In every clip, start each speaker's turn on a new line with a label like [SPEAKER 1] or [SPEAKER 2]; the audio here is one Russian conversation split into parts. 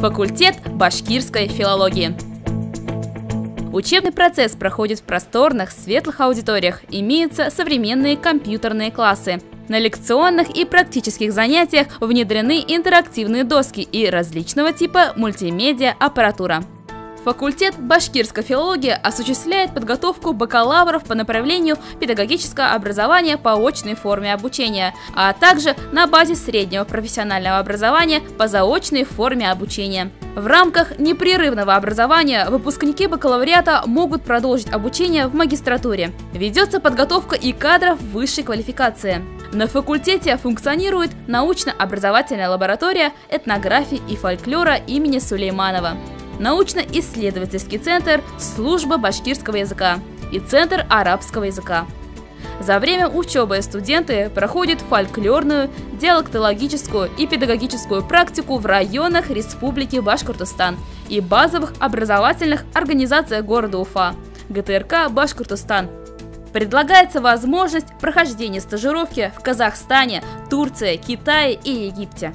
[SPEAKER 1] Факультет башкирской филологии. Учебный процесс проходит в просторных, светлых аудиториях, имеются современные компьютерные классы. На лекционных и практических занятиях внедрены интерактивные доски и различного типа мультимедиа-аппаратура. Факультет башкирской филологии осуществляет подготовку бакалавров по направлению педагогическое образование по очной форме обучения, а также на базе среднего профессионального образования по заочной форме обучения. В рамках непрерывного образования выпускники бакалавриата могут продолжить обучение в магистратуре. Ведется подготовка и кадров высшей квалификации. На факультете функционирует научно-образовательная лаборатория этнографии и фольклора имени Сулейманова, научно-исследовательский центр «Служба башкирского языка» и Центр арабского языка. За время учебы студенты проходят фольклорную, диалектологическую и педагогическую практику в районах Республики Башкортостан и базовых образовательных организациях города Уфа, ГТРК Башкортостан. Предлагается возможность прохождения стажировки в Казахстане, Турции, Китае и Египте.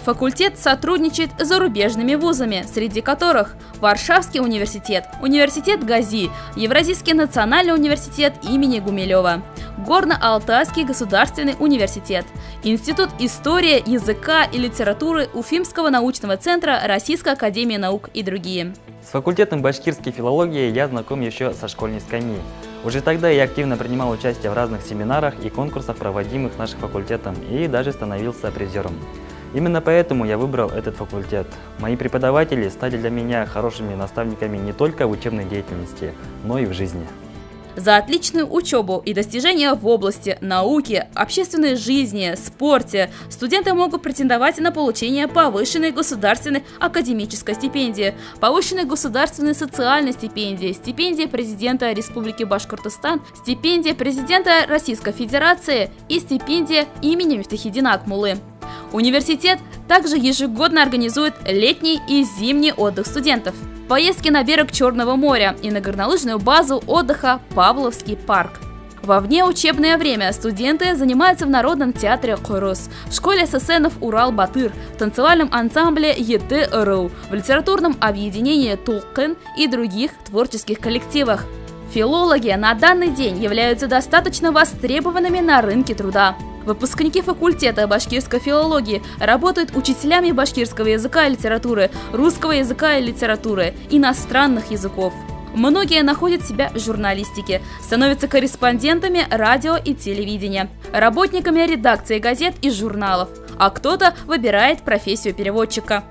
[SPEAKER 1] Факультет сотрудничает с зарубежными вузами, среди которых Варшавский университет, Университет Гази, Евразийский национальный университет имени Гумилева, Горно-Алтайский государственный университет, Институт истории, языка и литературы Уфимского научного центра Российской академии наук и другие.
[SPEAKER 2] С факультетом башкирской филологии я знаком еще со школьной скамьи. Уже тогда я активно принимал участие в разных семинарах и конкурсах, проводимых нашим факультетом, и даже становился призером. Именно поэтому я выбрал этот факультет. Мои преподаватели стали для меня хорошими наставниками не только в учебной деятельности, но и в жизни.
[SPEAKER 1] За отличную учебу и достижения в области науки, общественной жизни, спорте студенты могут претендовать на получение повышенной государственной академической стипендии, повышенной государственной социальной стипендии, стипендии президента Республики Башкортостан, стипендии президента Российской Федерации и стипендия имени Мифтахиддина Акмуллы. Университет также ежегодно организует летний и зимний отдых студентов, поездки на берег Черного моря и на горнолыжную базу отдыха Павловский парк. Во внеучебное время студенты занимаются в Народном театре Курус, в школе ССНов Урал-Батыр, в танцевальном ансамбле ЕТ-РУ, в литературном объединении Тулкын и других творческих коллективах. Филологи на данный день являются достаточно востребованными на рынке труда. Выпускники факультета башкирской филологии работают учителями башкирского языка и литературы, русского языка и литературы, иностранных языков. Многие находят себя в журналистике, становятся корреспондентами радио и телевидения, работниками редакции газет и журналов, а кто-то выбирает профессию переводчика.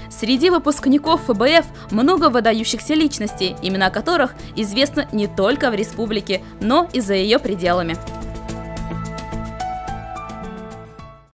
[SPEAKER 1] Среди выпускников ФБФ много выдающихся личностей, имена которых известны не только в республике, но и за ее пределами.